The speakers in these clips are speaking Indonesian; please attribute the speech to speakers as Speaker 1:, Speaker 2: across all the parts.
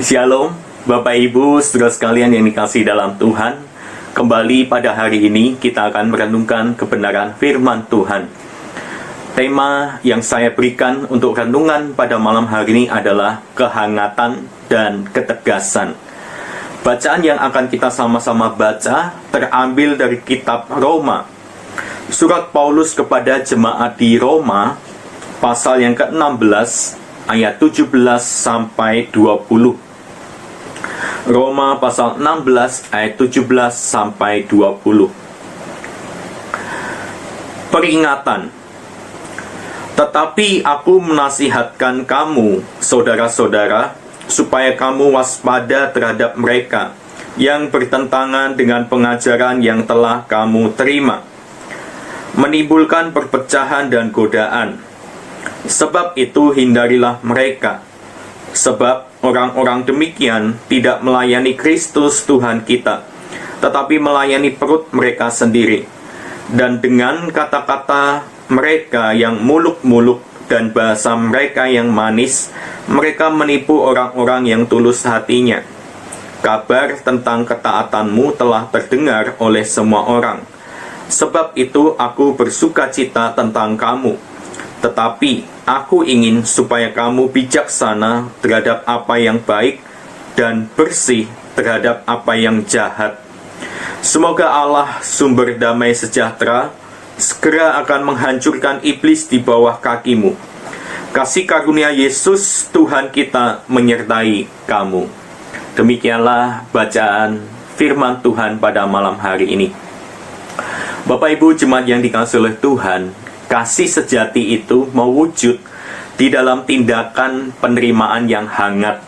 Speaker 1: Shalom, Bapak Ibu, saudara sekalian yang dikasihi dalam Tuhan. Kembali pada hari ini kita akan merenungkan kebenaran firman Tuhan. Tema yang saya berikan untuk renungan pada malam hari ini adalah kehangatan dan ketegasan. Bacaan yang akan kita sama-sama baca terambil dari kitab Roma. Surat Paulus kepada jemaat di Roma, pasal yang ke-16, ayat 17 sampai 20. Roma pasal 16 ayat 17 sampai 20. Peringatan. Tetapi aku menasihatkan kamu, saudara-saudara, supaya kamu waspada terhadap mereka yang bertentangan dengan pengajaran yang telah kamu terima, menimbulkan perpecahan dan godaan. Sebab itu hindarilah mereka. Sebab orang-orang demikian tidak melayani Kristus Tuhan kita, tetapi melayani perut mereka sendiri. Dan dengan kata-kata mereka yang muluk-muluk dan bahasa mereka yang manis, mereka menipu orang-orang yang tulus hatinya. Kabar tentang ketaatanmu telah terdengar oleh semua orang. Sebab itu aku bersukacita tentang kamu. Tetapi aku ingin supaya kamu bijaksana terhadap apa yang baik dan bersih terhadap apa yang jahat. Semoga Allah, sumber damai sejahtera, segera akan menghancurkan iblis di bawah kakimu. Kasih karunia Yesus Tuhan kita menyertai kamu. Demikianlah bacaan firman Tuhan pada malam hari ini. Bapak Ibu jemaat yang dikasihi oleh Tuhan, kasih sejati itu mewujud di dalam tindakan penerimaan yang hangat,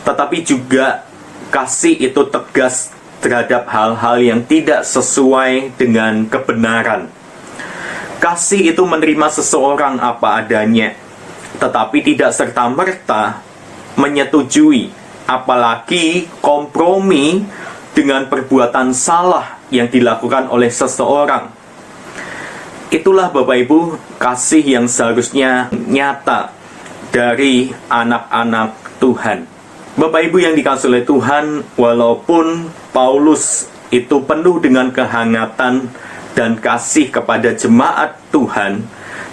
Speaker 1: tetapi juga kasih itu tegas terhadap hal-hal yang tidak sesuai dengan kebenaran. Kasih itu menerima seseorang apa adanya, tetapi tidak serta-merta menyetujui, apalagi kompromi dengan perbuatan salah yang dilakukan oleh seseorang. Itulah Bapak Ibu kasih yang seharusnya nyata dari anak-anak Tuhan. Bapak Ibu yang dikasihi oleh Tuhan, walaupun Paulus itu penuh dengan kehangatan dan kasih kepada jemaat Tuhan,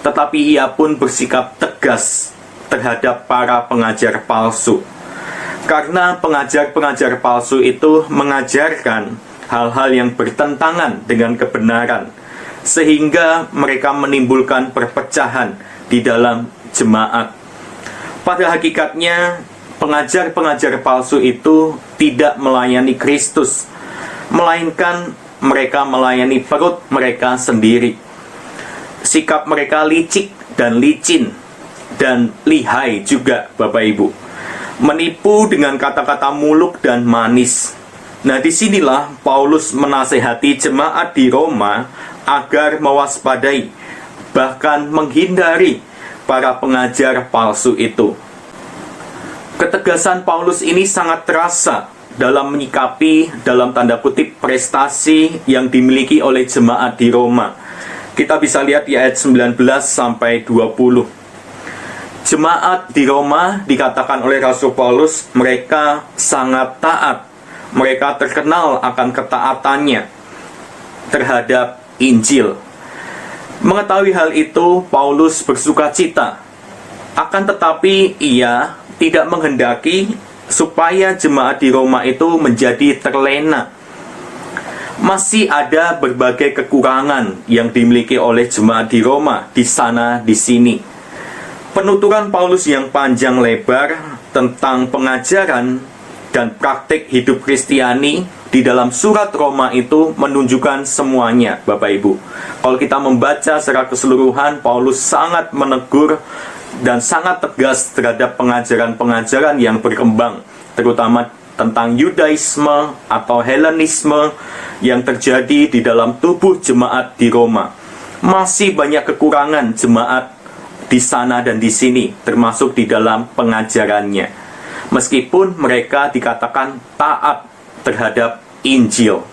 Speaker 1: tetapi ia pun bersikap tegas terhadap para pengajar palsu. Karena pengajar-pengajar palsu itu mengajarkan hal-hal yang bertentangan dengan kebenaran, sehingga mereka menimbulkan perpecahan di dalam jemaat. Pada hakikatnya, pengajar-pengajar palsu itu tidak melayani Kristus, melainkan mereka melayani perut mereka sendiri. Sikap mereka licik dan licin dan lihai juga, Bapak Ibu. Menipu dengan kata-kata muluk dan manis. Nah, disinilah Paulus menasehati jemaat di Roma agar mewaspadai, bahkan menghindari para pengajar palsu itu. Ketegasan Paulus ini sangat terasa dalam menyikapi, dalam tanda kutip, prestasi yang dimiliki oleh jemaat di Roma. Kita bisa lihat di ayat 19 sampai 20. Jemaat di Roma dikatakan oleh Rasul Paulus, mereka sangat taat. Mereka terkenal akan ketaatannya terhadap Injil. Mengetahui hal itu, Paulus bersukacita. Akan tetapi ia tidak menghendaki supaya jemaat di Roma itu menjadi terlena. Masih ada berbagai kekurangan yang dimiliki oleh jemaat di Roma di sana di sini. Penuturan Paulus yang panjang lebar tentang pengajaran dan praktik hidup Kristiani di dalam surat Roma itu menunjukkan semuanya, Bapak Ibu. Kalau kita membaca secara keseluruhan, Paulus sangat menegur dan sangat tegas terhadap pengajaran-pengajaran yang berkembang, terutama tentang Yudaisme atau Helenisme yang terjadi di dalam tubuh jemaat di Roma. Masih banyak kekurangan jemaat di sana dan di sini, termasuk di dalam pengajarannya. Meskipun mereka dikatakan taat terhadap Injil.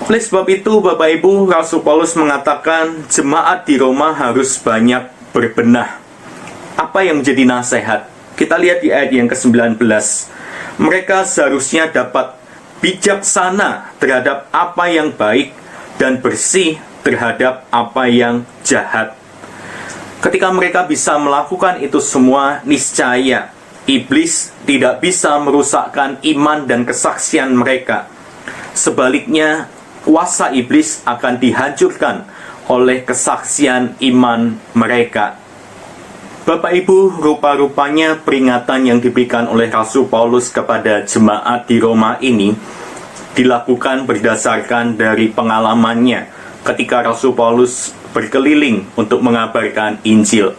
Speaker 1: Oleh sebab itu, Bapak Ibu, Rasul Paulus mengatakan jemaat di Roma harus banyak berbenah. Apa yang menjadi nasihat? Kita lihat di ayat yang ke-19. Mereka seharusnya dapat bijaksana terhadap apa yang baik dan bersih terhadap apa yang jahat. Ketika mereka bisa melakukan itu semua, niscaya iblis tidak bisa merusakkan iman dan kesaksian mereka. Sebaliknya, kuasa iblis akan dihancurkan oleh kesaksian iman mereka. Bapak Ibu, rupa-rupanya peringatan yang diberikan oleh Rasul Paulus kepada jemaat di Roma ini dilakukan berdasarkan dari pengalamannya ketika Rasul Paulus berkeliling untuk mengabarkan Injil.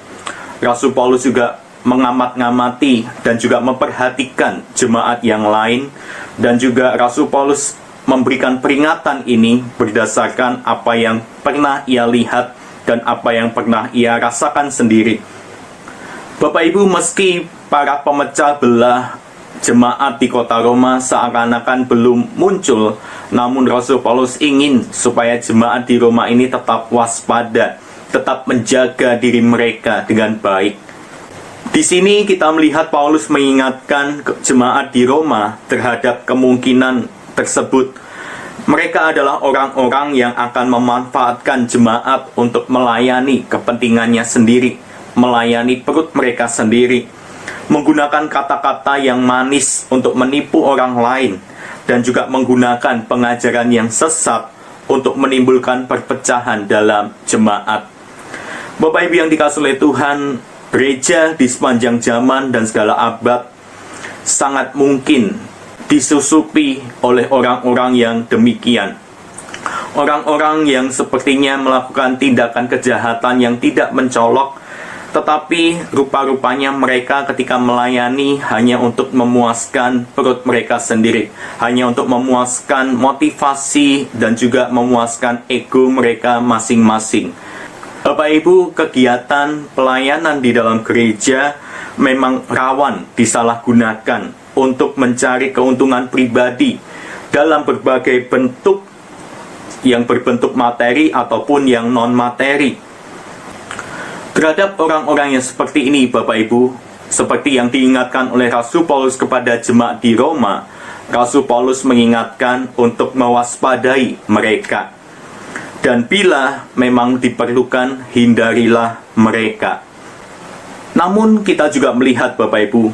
Speaker 1: Rasul Paulus juga mengamat-ngamati dan juga memperhatikan jemaat yang lain, dan juga Rasul Paulus memberikan peringatan ini berdasarkan apa yang pernah ia lihat dan apa yang pernah ia rasakan sendiri. Bapak Ibu, meski para pemecah belah jemaat di kota Roma seakan-akan belum muncul, namun Rasul Paulus ingin supaya jemaat di Roma ini tetap waspada, tetap menjaga diri mereka dengan baik. Di sini kita melihat Paulus mengingatkan jemaat di Roma terhadap kemungkinan tersebut. Mereka adalah orang-orang yang akan memanfaatkan jemaat untuk melayani kepentingannya sendiri, melayani perut mereka sendiri, menggunakan kata-kata yang manis untuk menipu orang lain, dan juga menggunakan pengajaran yang sesat untuk menimbulkan perpecahan dalam jemaat. Bapak Ibu yang dikasihi oleh Tuhan, gereja di sepanjang zaman dan segala abad sangat mungkin disusupi oleh orang-orang yang demikian. Orang-orang yang sepertinya melakukan tindakan kejahatan yang tidak mencolok, tetapi rupa-rupanya mereka ketika melayani hanya untuk memuaskan perut mereka sendiri, hanya untuk memuaskan motivasi dan juga memuaskan ego mereka masing-masing. Bapak Ibu, kegiatan pelayanan di dalam gereja memang rawan disalahgunakan untuk mencari keuntungan pribadi dalam berbagai bentuk, yang berbentuk materi ataupun yang non-materi. Terhadap orang-orang yang seperti ini, Bapak Ibu, seperti yang diingatkan oleh Rasul Paulus kepada jemaat di Roma, Rasul Paulus mengingatkan untuk mewaspadai mereka. Dan bila memang diperlukan, hindarilah mereka. Namun kita juga melihat, Bapak Ibu,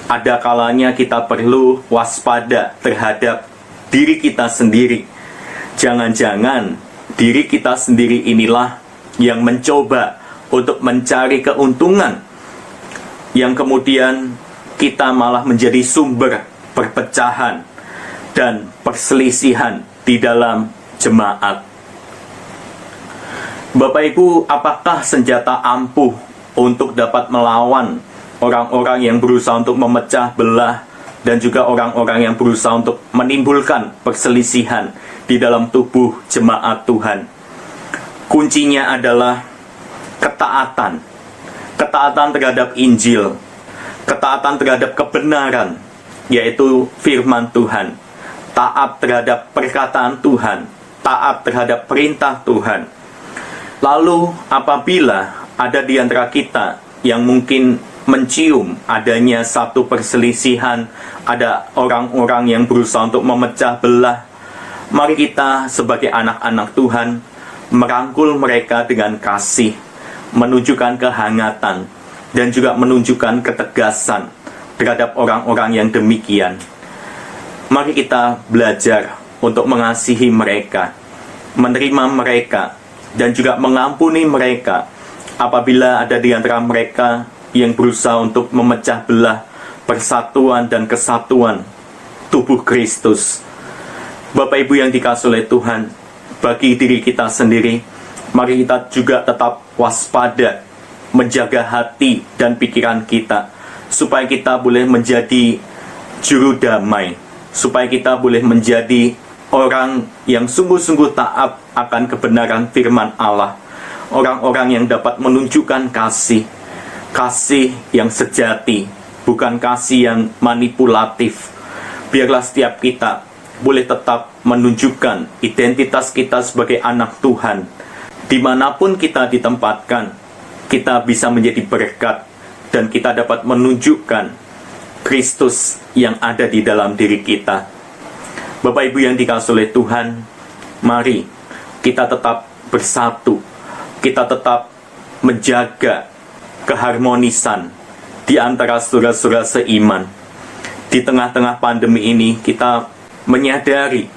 Speaker 1: ada kalanya kita perlu waspada terhadap diri kita sendiri. Jangan-jangan diri kita sendiri inilah yang mencoba untuk mencari keuntungan, yang kemudian kita malah menjadi sumber perpecahan dan perselisihan di dalam jemaat. Bapak Ibu, apakah senjata ampuh untuk dapat melawan orang-orang yang berusaha untuk memecah belah dan juga orang-orang yang berusaha untuk menimbulkan perselisihan di dalam tubuh jemaat Tuhan? Kuncinya adalah ketaatan. Ketaatan terhadap Injil, ketaatan terhadap kebenaran, yaitu firman Tuhan, taat terhadap perkataan Tuhan, taat terhadap perintah Tuhan. Lalu apabila ada di antara kita yang mungkin mencium adanya satu perselisihan, ada orang-orang yang berusaha untuk memecah belah, mari kita sebagai anak-anak Tuhan merangkul mereka dengan kasih, menunjukkan kehangatan, dan juga menunjukkan ketegasan terhadap orang-orang yang demikian. Mari kita belajar untuk mengasihi mereka, menerima mereka, dan juga mengampuni mereka apabila ada di antara mereka yang berusaha untuk memecah belah persatuan dan kesatuan tubuh Kristus. Bapak Ibu yang dikasihi oleh Tuhan, bagi diri kita sendiri, mari kita juga tetap waspada, menjaga hati dan pikiran kita, supaya kita boleh menjadi juru damai, supaya kita boleh menjadi orang yang sungguh-sungguh taat akan kebenaran firman Allah, orang-orang yang dapat menunjukkan kasih, kasih yang sejati, bukan kasih yang manipulatif. Biarlah setiap kita boleh tetap menunjukkan identitas kita sebagai anak Tuhan. Dimanapun kita ditempatkan, kita bisa menjadi berkat, dan kita dapat menunjukkan Kristus yang ada di dalam diri kita. Bapak Ibu yang dikasihi oleh Tuhan, mari kita tetap bersatu, kita tetap menjaga keharmonisan di antara saudara-saudara seiman. Di tengah-tengah pandemi ini, kita menyadari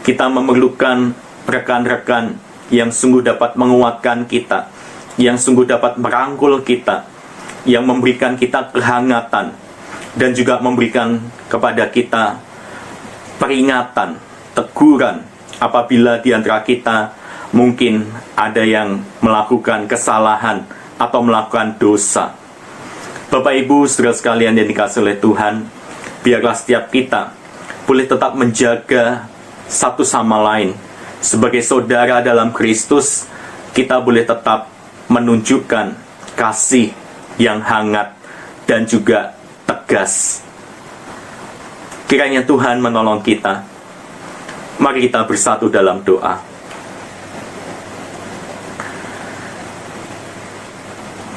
Speaker 1: kita memerlukan rekan-rekan yang sungguh dapat menguatkan kita, yang sungguh dapat merangkul kita, yang memberikan kita kehangatan, dan juga memberikan kepada kita peringatan, teguran apabila di antara kita mungkin ada yang melakukan kesalahan atau melakukan dosa. Bapak Ibu, saudara sekalian yang dikasihi oleh Tuhan, biarlah setiap kita boleh tetap menjaga satu sama lain. Sebagai saudara dalam Kristus, kita boleh tetap menunjukkan kasih yang hangat dan juga tegas. Kiranya Tuhan menolong kita. Mari kita bersatu dalam doa.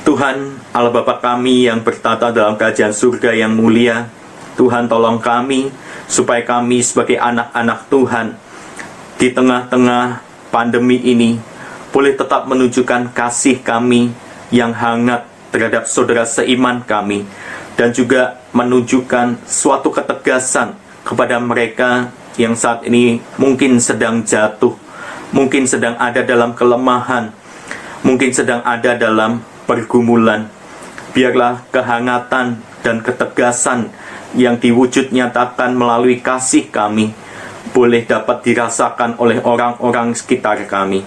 Speaker 1: Tuhan, Allah Bapa kami yang bertata dalam kerajaan surga yang mulia, Tuhan tolong kami, supaya kami sebagai anak-anak Tuhan, di tengah-tengah pandemi ini, boleh tetap menunjukkan kasih kami yang hangat terhadap saudara seiman kami, dan juga menunjukkan suatu ketegasan kepada mereka yang saat ini mungkin sedang jatuh, mungkin sedang ada dalam kelemahan, mungkin sedang ada dalam pergumulan. Biarlah kehangatan dan ketegasan yang diwujud nyatakan melalui kasih kami boleh dapat dirasakan oleh orang-orang sekitar kami.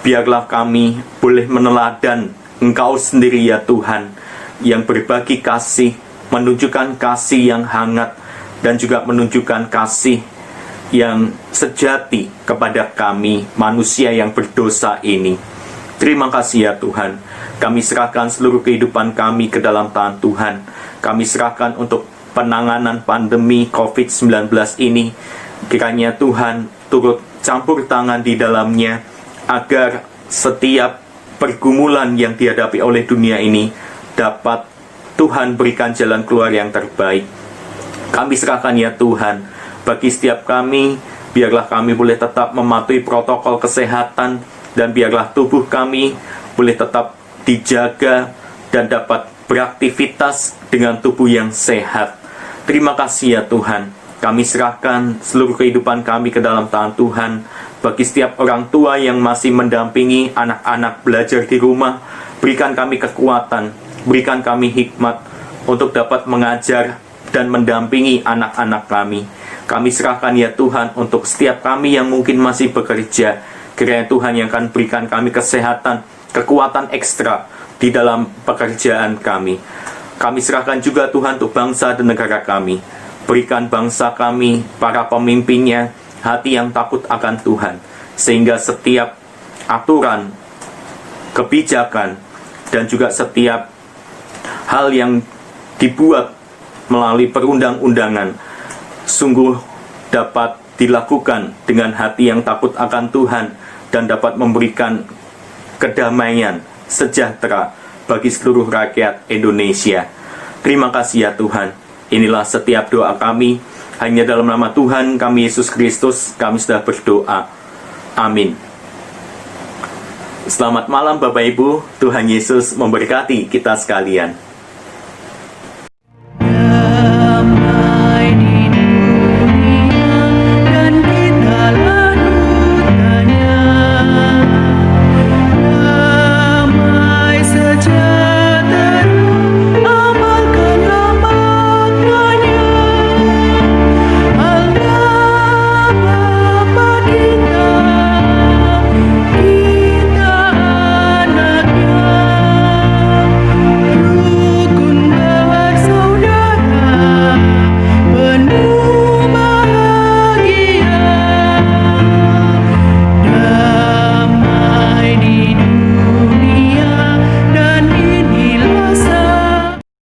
Speaker 1: Biarlah kami boleh meneladan Engkau sendiri ya Tuhan, yang berbagi kasih, menunjukkan kasih yang hangat, dan juga menunjukkan kasih yang sejati kepada kami, manusia yang berdosa ini. Terima kasih ya Tuhan. Kami serahkan seluruh kehidupan kami ke dalam tangan Tuhan. Kami serahkan untuk penanganan pandemi COVID-19 ini. Kiranya Tuhan turut campur tangan di dalamnya, agar setiap pergumulan yang dihadapi oleh dunia ini dapat Tuhan berikan jalan keluar yang terbaik. Kami serahkan ya Tuhan, bagi setiap kami, biarlah kami boleh tetap mematuhi protokol kesehatan, dan biarlah tubuh kami boleh tetap dijaga dan dapat beraktivitas dengan tubuh yang sehat. Terima kasih ya Tuhan. Kami serahkan seluruh kehidupan kami ke dalam tangan Tuhan. Bagi setiap orang tua yang masih mendampingi anak-anak belajar di rumah, berikan kami kekuatan, berikan kami hikmat untuk dapat mengajar dan mendampingi anak-anak kami. Kami serahkan ya Tuhan untuk setiap kami yang mungkin masih bekerja. Kiranya Tuhan yang akan berikan kami kesehatan, kekuatan ekstra di dalam pekerjaan kami. Kami serahkan juga Tuhan untuk bangsa dan negara kami. Berikan bangsa kami, para pemimpinnya, hati yang takut akan Tuhan, sehingga setiap aturan, kebijakan, dan juga setiap hal yang dibuat melalui perundang-undangan sungguh dapat dilakukan dengan hati yang takut akan Tuhan, dan dapat memberikan kedamaian, sejahtera bagi seluruh rakyat Indonesia. Terima kasih ya Tuhan. Inilah setiap doa kami. Hanya dalam nama Tuhan kami Yesus Kristus kami sudah berdoa. Amin. Selamat malam Bapak Ibu. Tuhan Yesus memberkati kita sekalian.